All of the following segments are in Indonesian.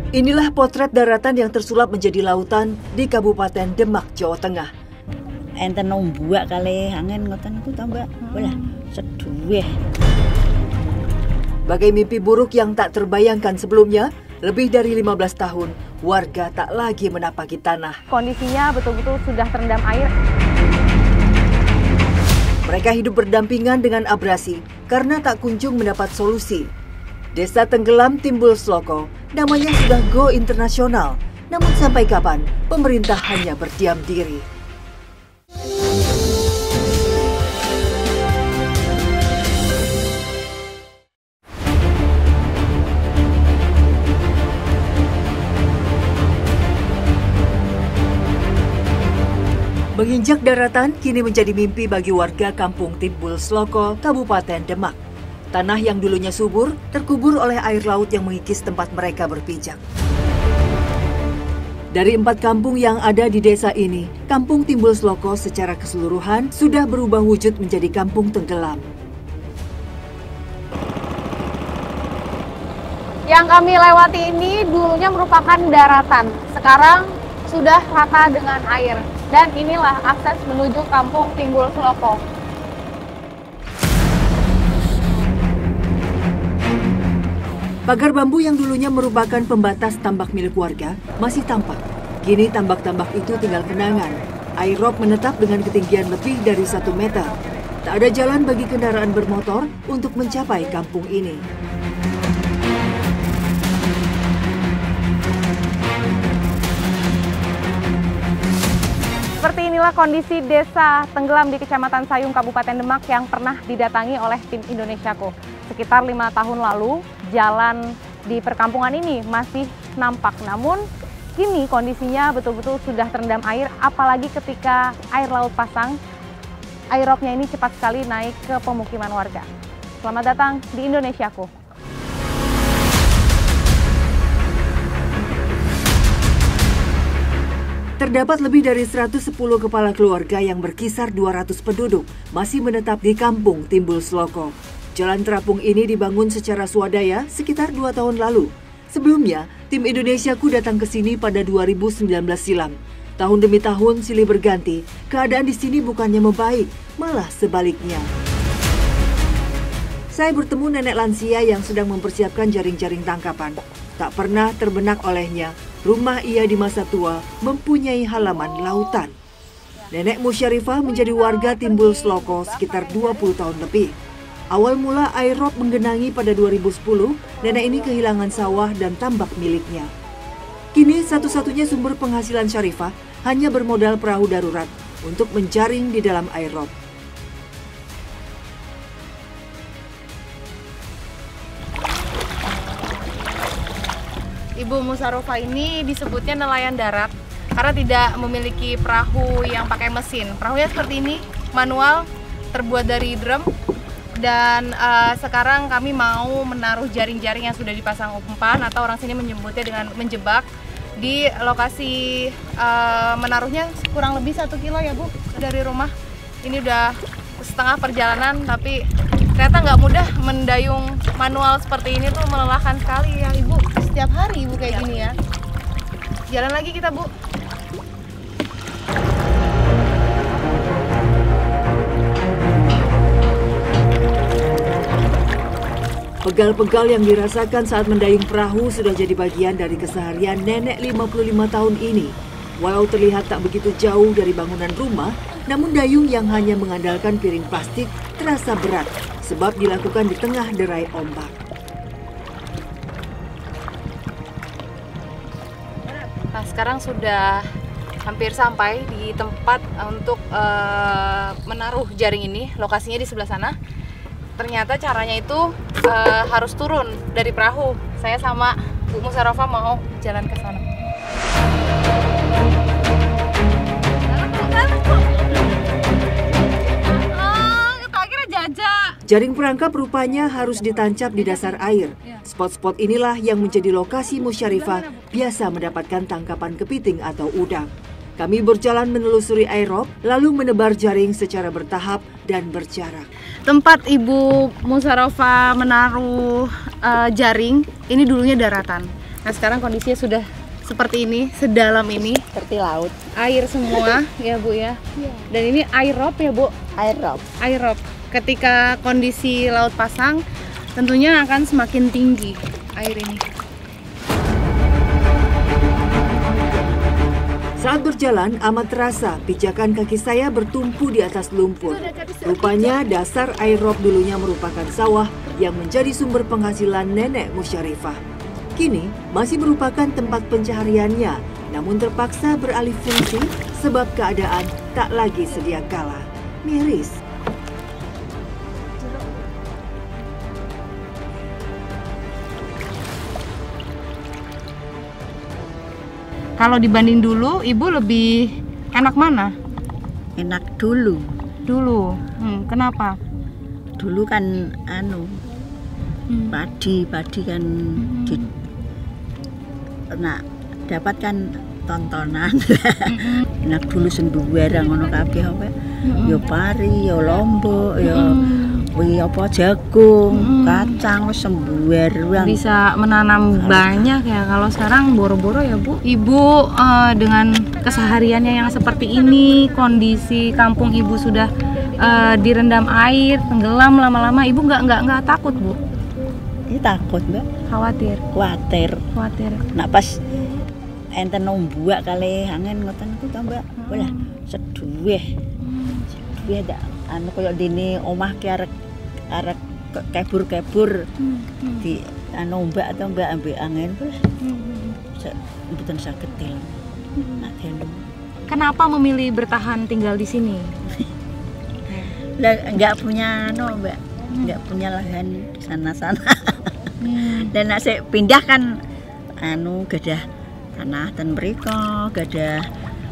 Inilah potret daratan yang tersulap menjadi lautan di Kabupaten Demak, Jawa Tengah. Enten ombuak kali angin ngoten niku ta, Mbak. Walah, seduweh. Bagai mimpi buruk yang tak terbayangkan sebelumnya, lebih dari 15 tahun, warga tak lagi menapaki tanah. Kondisinya betul-betul sudah terendam air. Mereka hidup berdampingan dengan abrasi karena tak kunjung mendapat solusi. Desa tenggelam Timbul Sloko, namanya sudah go internasional. Namun sampai kapan pemerintah hanya berdiam diri? Menginjak daratan kini menjadi mimpi bagi warga kampung Timbul Sloko, Kabupaten Demak. Tanah yang dulunya subur terkubur oleh air laut yang mengikis tempat mereka berpijak. Dari 4 kampung yang ada di desa ini, kampung Timbul Sloko secara keseluruhan sudah berubah wujud menjadi kampung tenggelam. Yang kami lewati ini dulunya merupakan daratan. Sekarang sudah rata dengan air. Dan inilah akses menuju kampung Timbul Sloko. Pagar bambu yang dulunya merupakan pembatas tambak milik warga masih tampak. Kini tambak-tambak itu tinggal kenangan. Air rob menetap dengan ketinggian lebih dari 1 meter. Tak ada jalan bagi kendaraan bermotor untuk mencapai kampung ini. Seperti inilah kondisi desa tenggelam di Kecamatan Sayung, Kabupaten Demak yang pernah didatangi oleh tim Indonesiaku. Sekitar 5 tahun lalu, jalan di perkampungan ini masih nampak. Namun, kini kondisinya betul-betul sudah terendam air, apalagi ketika air laut pasang. Air robnya ini cepat sekali naik ke pemukiman warga. Selamat datang di Indonesiaku. Terdapat lebih dari 110 kepala keluarga yang berkisar 200 penduduk masih menetap di kampung Timbul Sloko. Jalan terapung ini dibangun secara swadaya sekitar 2 tahun lalu. Sebelumnya, tim Indonesiaku datang ke sini pada 2019 silam. Tahun demi tahun silih berganti, keadaan di sini bukannya membaik, malah sebaliknya. Saya bertemu nenek lansia yang sedang mempersiapkan jaring-jaring tangkapan. Tak pernah terbenak olehnya, rumah ia di masa tua mempunyai halaman lautan. Nenek Musyarifah menjadi warga Timbul Sloko sekitar 20 tahun lebih. Awal mula air rob menggenangi pada 2010, nenek ini kehilangan sawah dan tambak miliknya. Kini satu-satunya sumber penghasilan Syarifah hanya bermodal perahu darurat untuk menjaring di dalam air rob. Ibu Musarofah ini disebutnya nelayan darat karena tidak memiliki perahu yang pakai mesin. Perahunya seperti ini, manual, terbuat dari drum. Dan sekarang kami mau menaruh jaring-jaring yang sudah dipasang umpan atau orang sini menyebutnya dengan menjebak di lokasi menaruhnya kurang lebih 1 kilo ya Bu dari rumah. Ini udah setengah perjalanan tapi ternyata nggak mudah mendayung manual seperti ini tuh, melelahkan sekali ya Ibu. Setiap hari Ibu kayak gini ya. Jalan lagi kita Bu. Pegal-pegal yang dirasakan saat mendayung perahu sudah jadi bagian dari keseharian nenek 55 tahun ini. Walau terlihat tak begitu jauh dari bangunan rumah, namun dayung yang hanya mengandalkan piring plastik terasa berat sebab dilakukan di tengah derai ombak. Nah, sekarang sudah hampir sampai di tempat untuk menaruh jaring ini. Lokasinya di sebelah sana. Ternyata caranya itu harus turun dari perahu. Saya sama Bu Musarofah mau jalan ke sana. Akhirnya jajak. Jaring perangkap rupanya harus ditancap di dasar air. Spot-spot inilah yang menjadi lokasi Musyarifah biasa mendapatkan tangkapan kepiting atau udang. Kami berjalan menelusuri air rob, lalu menebar jaring secara bertahap dan berjarak. Tempat Ibu Musarofah menaruh jaring, ini dulunya daratan. Nah sekarang kondisinya sudah seperti ini, sedalam ini, Seperti laut. air semua ya Bu ya. Dan ini air rob ya Bu. Air rob. Air rob. Ketika kondisi laut pasang, tentunya akan semakin tinggi air ini. Saat berjalan, amat terasa pijakan kaki saya bertumpu di atas lumpur. Rupanya dasar air rob dulunya merupakan sawah yang menjadi sumber penghasilan nenek Musyarifah. Kini masih merupakan tempat pencahariannya, namun terpaksa beralih fungsi sebab keadaan tak lagi sedia kala. Miris. Kalau dibanding dulu, Ibu lebih enak mana? Enak dulu. Dulu. Kenapa? Dulu kan padi kan dapat kan tontonan. Enak dulu senduwer ngono kabeh apa. Ya pari, ya lombok, ya apa jagung, kacang wis sembuer. Bisa menanam banyak ya. Kalau sekarang boro-boro ya Bu. Ibu dengan kesehariannya yang seperti ini, kondisi kampung Ibu sudah direndam air, tenggelam lama-lama, Ibu nggak takut Bu? Ini takut Mbak. Khawatir. Nah pas enten nombuak kali angin ngoten ku ta Mbak. Walah seduweh tak koyo dene omah ki arek kebur-kebur di Mbak atau Mbak ambek angin mboten saged til. Kenapa memilih bertahan tinggal di sini? Lah enggak punya Mbak. Enggak punya lahan di sana-sana. Dan nek sik pindah kan gadah tanah ten mriko, gadah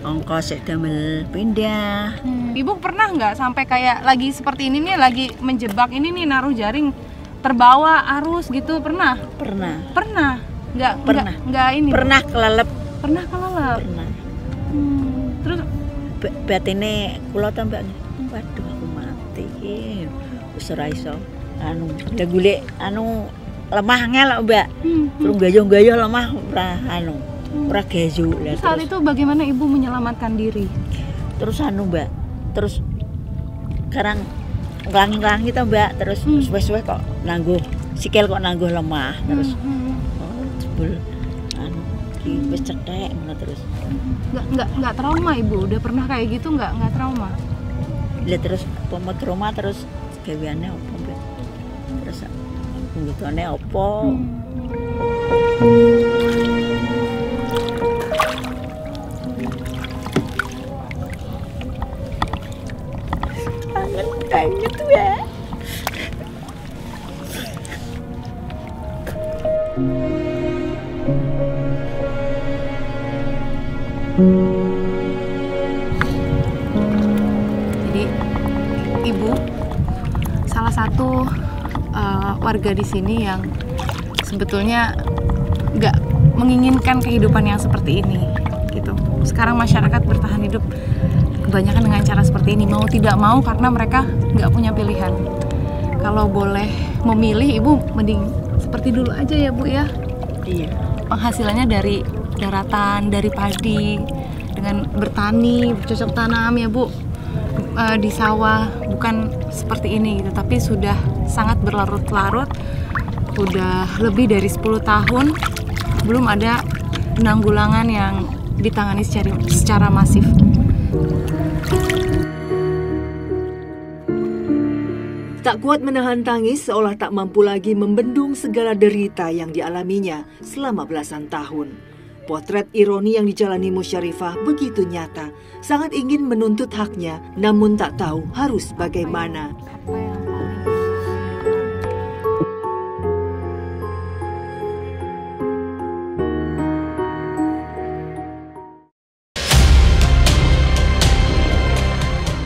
ongkos sik damel pindah. Ibu pernah nggak sampai kayak lagi seperti ini nih, lagi menjebak ini nih, naruh jaring terbawa arus gitu, pernah? Pernah. Nggak ini. Pernah kelelep. Pernah. Terus batine kula ta Mbak. Waduh aku mati. Wis ora iso lah golek lemah ngelok Mbak. Terus gayo-gayo lemah ora gayo. Saat itu bagaimana Ibu menyelamatkan diri? Terus Mbak, terus sekarang nglangi-nglangi to Mbak, terus suwe-suwe kok nangguh sikil kok nangguh lemah terus. Jebul wis cetek ngono terus. Enggak trauma Ibu, udah pernah kayak gitu enggak trauma? Lah terus trauma terus gaweane opo Mbak? Terus nggitone opo? Kayak gitu ya. Jadi Ibu salah satu warga di sini yang sebetulnya nggak menginginkan kehidupan yang seperti ini gitu. Sekarang masyarakat bertahan hidup kebanyakan dengan cara seperti ini, mau tidak mau, karena mereka nggak punya pilihan. Kalau boleh memilih, Ibu mending seperti dulu aja ya Bu ya. Iya. Penghasilannya dari daratan, dari padi, dengan bertani, bercocok tanam ya Bu, di sawah, bukan seperti ini gitu. Tapi sudah sangat berlarut-larut, udah lebih dari 10 tahun belum ada penanggulangan yang ditangani secara masif. Tak kuat menahan tangis, seolah tak mampu lagi membendung segala derita yang dialaminya selama belasan tahun. Potret ironi yang dijalani Musyarifah begitu nyata, sangat ingin menuntut haknya, namun tak tahu harus bagaimana.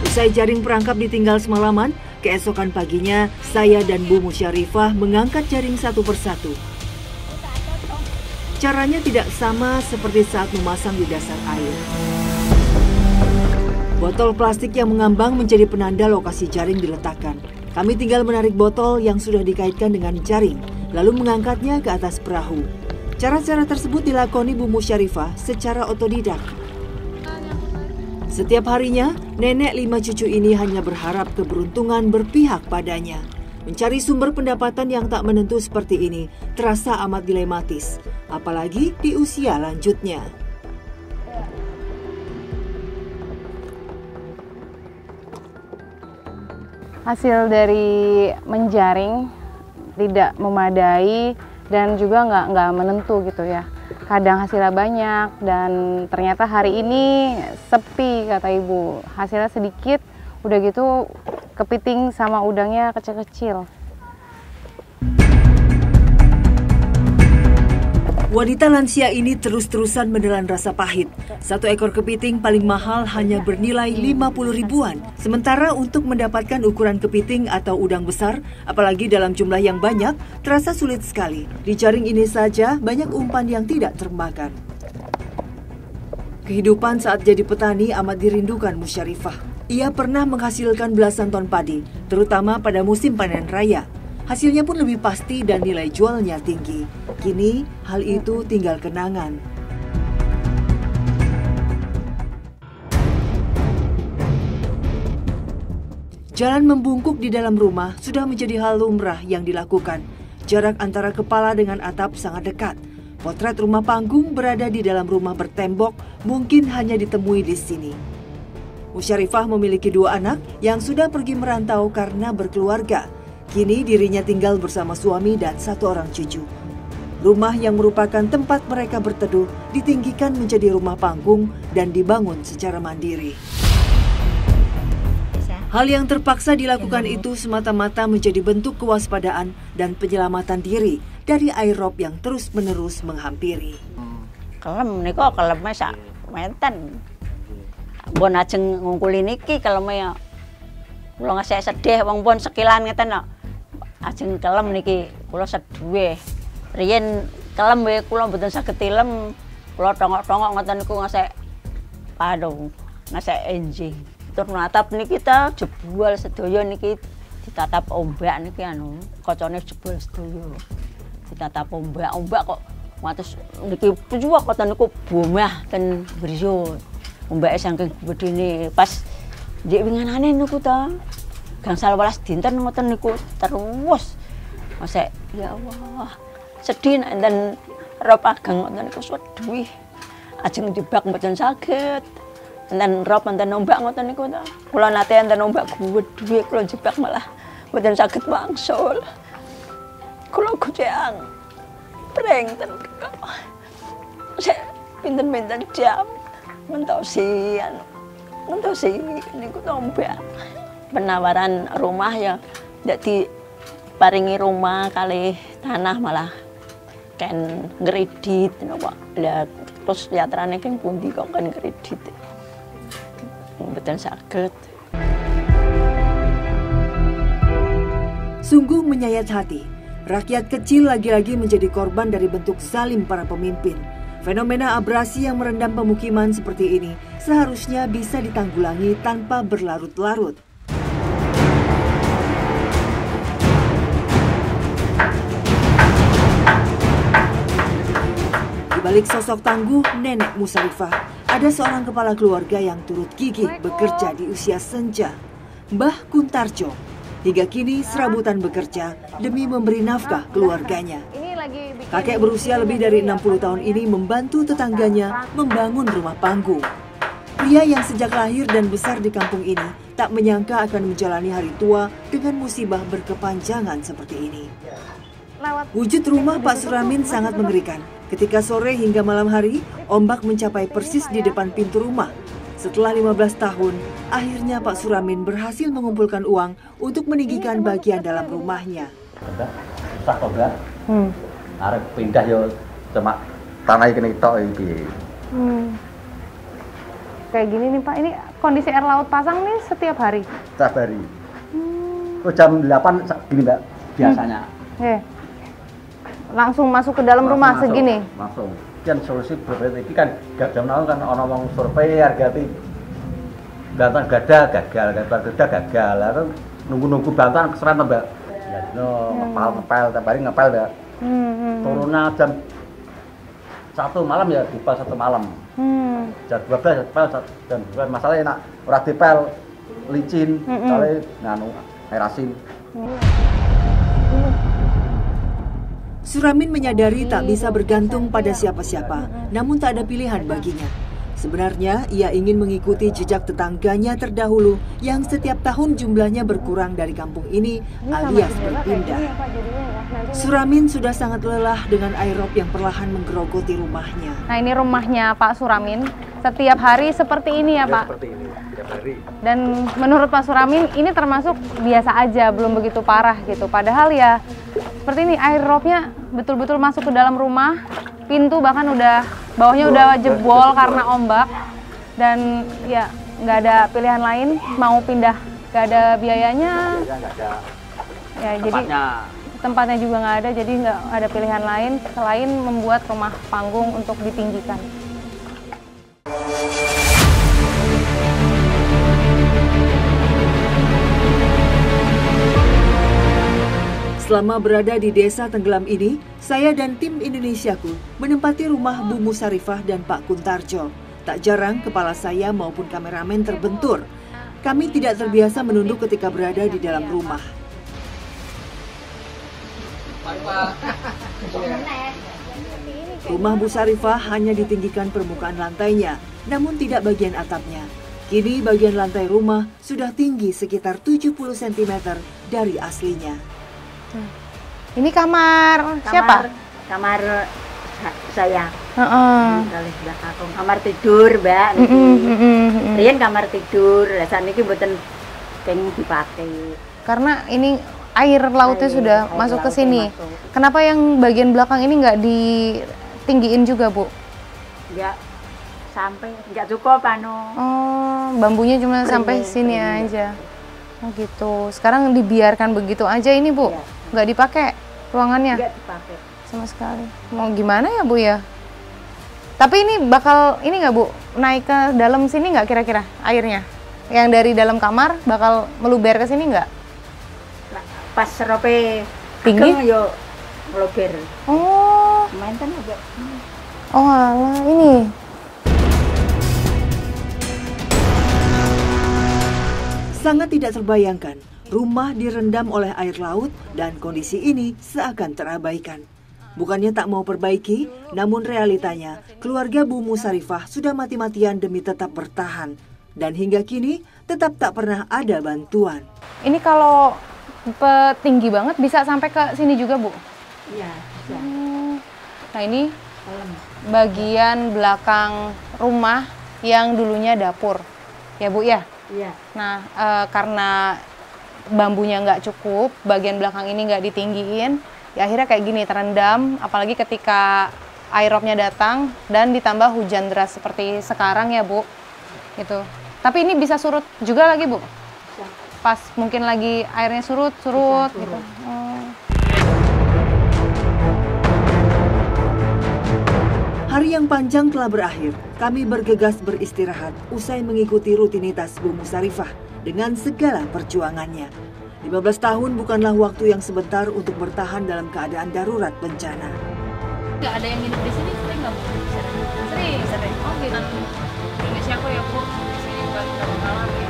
Usai jaring perangkap ditinggal semalaman, keesokan paginya saya dan Bu Musyarifah mengangkat jaring satu persatu. Caranya tidak sama seperti saat memasang di dasar air. Botol plastik yang mengambang menjadi penanda lokasi jaring diletakkan. Kami tinggal menarik botol yang sudah dikaitkan dengan jaring, lalu mengangkatnya ke atas perahu. Cara-cara tersebut dilakoni Bu Musyarifah secara otodidak. Setiap harinya, nenek 5 cucu ini hanya berharap keberuntungan berpihak padanya. Mencari sumber pendapatan yang tak menentu seperti ini terasa amat dilematis, apalagi di usia lanjutnya. Hasil dari menjaring tidak memadai dan juga nggak menentu gitu ya. Kadang hasilnya banyak dan ternyata hari ini sepi kata ibu. Hasilnya sedikit, udah gitu kepiting sama udangnya kecil-kecil. Wanita lansia ini terus-terusan menelan rasa pahit. 1 ekor kepiting paling mahal hanya bernilai 50 ribuan. Sementara untuk mendapatkan ukuran kepiting atau udang besar, apalagi dalam jumlah yang banyak, terasa sulit sekali. Di jaring ini saja banyak umpan yang tidak termakan. Kehidupan saat jadi petani amat dirindukan Musyarifah. Ia pernah menghasilkan belasan ton padi, terutama pada musim panen raya. Hasilnya pun lebih pasti dan nilai jualnya tinggi. Kini, hal itu tinggal kenangan. Jalan membungkuk di dalam rumah sudah menjadi hal lumrah yang dilakukan. Jarak antara kepala dengan atap sangat dekat. Potret rumah panggung berada di dalam rumah bertembok mungkin hanya ditemui di sini. Musyarifah memiliki 2 anak yang sudah pergi merantau karena berkeluarga. Kini dirinya tinggal bersama suami dan 1 orang cucu. Rumah yang merupakan tempat mereka berteduh ditinggikan menjadi rumah panggung dan dibangun secara mandiri. Hal yang terpaksa dilakukan itu semata-mata menjadi bentuk kewaspadaan dan penyelamatan diri dari air rob yang terus-menerus menghampiri. Kelem niku keleme sak menten. Mbon ajeng ngungkuli niki keleme ya. Kula ngasih sedih wong pun sekilan ngeten kok. Ajeng kelem niki kula seduwe. Riyen kelem wae kula mboten saged tilem. Kula tongok-tongok ngoten niku ngasih padung, ngasih enjing. Tur natap niki ta jebul sedaya niki ditatap ombak niki anu kocone jebul sedaya. Ditatap ombak kok ngatus niki pujuwak ngoten niku bomah ten Brio. Ombake saking gedene pas ndek winganane niku ta. Gangsal 12 dinten ngoten niku terus. Masa ya Allah. Sedih enten rob ageng ngoten niku seduwi. Ajeng dibak mboten saged. Enten rob enten ombak ngoten niku ta. Kula nate enten ombak gedhe kula jebak malah mboten saged wangsul. Kula goceang. Preng ten. Pinten-pinten jam mentosi niku ombak. Penawaran rumah ya ndak diparingi rumah kali tanah malah kan kredit napa lah terus liatrane kan pundi kok kan kredit mboten saged. Sungguh menyayat hati. Rakyat kecil lagi-lagi menjadi korban dari bentuk zalim para pemimpin. Fenomena abrasi yang merendam pemukiman seperti ini seharusnya bisa ditanggulangi tanpa berlarut-larut. Di balik sosok tangguh Nenek Musyarifah, ada seorang kepala keluarga yang turut gigih bekerja di usia senja, Mbah Kuntarjo. Hingga kini serabutan bekerja demi memberi nafkah keluarganya. Kakek berusia lebih dari 60 tahun ini membantu tetangganya membangun rumah panggung. Pria yang sejak lahir dan besar di kampung ini tak menyangka akan menjalani hari tua dengan musibah berkepanjangan seperti ini. Wujud rumah Pak Suramin sangat mengerikan. Ketika sore hingga malam hari, ombak mencapai persis di depan pintu rumah. Setelah 15 tahun, akhirnya Pak Suramin berhasil mengumpulkan uang untuk meninggikan bagian dalam rumahnya. Susah kok, Mbak. Arep pindah yo cuma tanah iki tok iki. Kayak gini nih Pak, ini kondisi air laut pasang nih setiap hari? Setiap hari. Oh, jam 8 gini Mbak, biasanya. Langsung masuk ke dalam rumah masuk, segini? Langsung. Kan solusi berbeda ini kan gak jam kan ono wong survei harga ti bantuan gada gagal lalu nunggu bantuan keseran Mbak. Ya no ngepel tiap hari ngepel Mbak. Turunnya jam satu malam ya dipel satu malam. Jam 12 dipel jam 12. Masalahnya enak ora dipel licin, soalnya nganu air asin. Suramin menyadari tak bisa bergantung pada siapa-siapa, namun tak ada pilihan baginya. Sebenarnya, ia ingin mengikuti jejak tetangganya terdahulu yang setiap tahun jumlahnya berkurang dari kampung ini alias berpindah. Suramin sudah sangat lelah dengan aerob yang perlahan menggerogoti rumahnya. Nah, ini rumahnya Pak Suramin. Setiap hari seperti ini ya Pak? Seperti ini, setiap hari. Dan menurut Pak Suramin ini termasuk biasa aja, belum begitu parah gitu. Padahal ya seperti ini, aerobnya betul-betul masuk ke dalam rumah. Pintu bahkan bawahnya udah jebol karena ombak. Dan ya nggak ada pilihan lain, mau pindah nggak ada biayanya. Ya, jadi tempatnya juga nggak ada, jadi nggak ada pilihan lain selain membuat rumah panggung untuk ditinggikan. Selama berada di desa tenggelam ini, saya dan tim Indonesiaku menempati rumah Bu Musarifah dan Pak Kuntarjo. Tak jarang kepala saya maupun kameramen terbentur. Kami tidak terbiasa menunduk ketika berada di dalam rumah. Rumah Bu Sarifah hanya ditinggikan permukaan lantainya, namun tidak bagian atapnya. Kini bagian lantai rumah sudah tinggi sekitar 70 cm dari aslinya. Ini kamar siapa? Kamar saya. Heeh. Kamar tidur, Mbak. Riyen kamar tidur, lah saniki mboten kenging dipakai. Karena ini air lautnya sudah masuk ke sini. Kenapa yang bagian belakang ini nggak ditinggiin juga, Bu? Nggak cukup anu. Oh, bambunya cuma sampai sini aja. Oh gitu. Sekarang dibiarkan begitu aja ini, Bu? Nggak dipakai ruangannya? Nggak dipakai sama sekali. Mau gimana ya, Bu ya? Tapi ini bakal, ini nggak Bu, naik ke dalam sini nggak kira-kira airnya? Yang dari dalam kamar bakal meluber ke sini nggak? Pas serope tinggi? Yo meluber. Oh. Main kan agak. Oh alah, ini. Sangat tidak terbayangkan, rumah direndam oleh air laut dan kondisi ini seakan terabaikan. Bukannya tak mau perbaiki, namun realitanya keluarga Bu Musarifah sudah mati-matian demi tetap bertahan. Dan hingga kini tetap tak pernah ada bantuan. Ini kalau tinggi banget bisa sampai ke sini juga, Bu? Iya, bisa. Nah ini bagian belakang rumah yang dulunya dapur, ya Bu ya? Iya. Nah karena bambunya nggak cukup, bagian belakang ini nggak ditinggiin, ya akhirnya kayak gini terendam, apalagi ketika airobnya datang dan ditambah hujan deras seperti sekarang ya Bu. Gitu. Tapi ini bisa surut juga lagi Bu? Bisa. Pas mungkin lagi airnya surut gitu. Oh. Hari yang panjang telah berakhir, kami bergegas beristirahat usai mengikuti rutinitas Bu Musarifah dengan segala perjuangannya. 15 tahun bukanlah waktu yang sebentar untuk bertahan dalam keadaan darurat bencana. Nggak ada yang hidup di sini, sering nggak Bu? Sering. Oh gitu. Indonesia aku ya Bu, di sini buat berapa ya.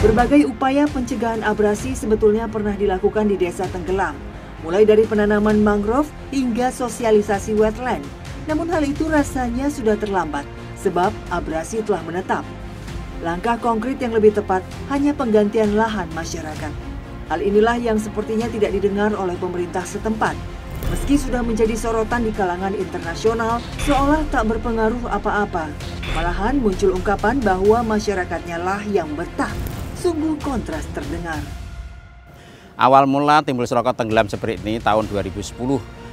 Berbagai upaya pencegahan abrasi sebetulnya pernah dilakukan di desa tenggelam, mulai dari penanaman mangrove hingga sosialisasi wetland. Namun hal itu rasanya sudah terlambat, sebab abrasi telah menetap. Langkah konkret yang lebih tepat hanya penggantian lahan masyarakat. Hal inilah yang sepertinya tidak didengar oleh pemerintah setempat. Meski sudah menjadi sorotan di kalangan internasional, seolah tak berpengaruh apa-apa. Malahan muncul ungkapan bahwa masyarakatnya lah yang betah. Sungguh kontras terdengar. Awal mula timbul Sorokan tenggelam seperti ini tahun 2010.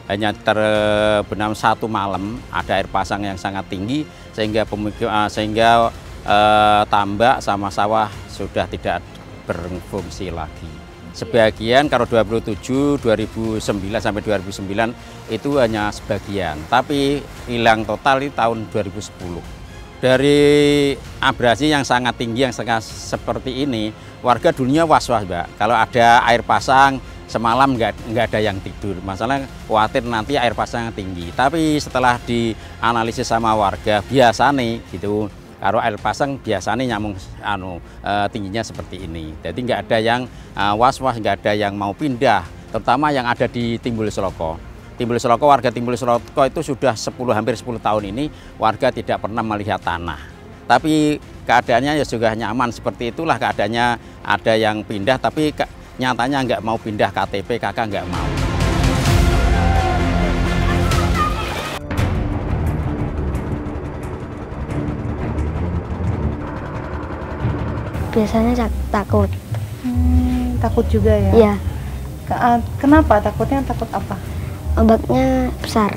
Hanya terbenam satu malam, ada air pasang yang sangat tinggi sehingga tambak sama sawah sudah tidak berfungsi lagi. Sebagian kalau 2007, 2009 sampai 2009 itu hanya sebagian, tapi hilang total di tahun 2010. Dari abrasi yang sangat tinggi yang seperti ini, warga dunia was-was, Mbak. Kalau ada air pasang semalam nggak ada yang tidur. Masalah khawatir nanti air pasang tinggi. Tapi setelah dianalisis sama warga, biasa nih gitu. Kalau air pasang biasanya nyamung tingginya seperti ini. Jadi nggak ada yang was-was, nggak ada yang mau pindah. Terutama yang ada di Timbul Seloko. Timbul Seloko, warga Timbul Seloko itu sudah hampir 10 tahun ini warga tidak pernah melihat tanah. Tapi keadaannya ya juga nyaman, seperti itulah keadaannya. Ada yang pindah tapi nyatanya nggak mau pindah KTP, kakak nggak mau. Biasanya takut. Takut juga ya? Iya, Kenapa takutnya? Takut apa? ombaknya besar.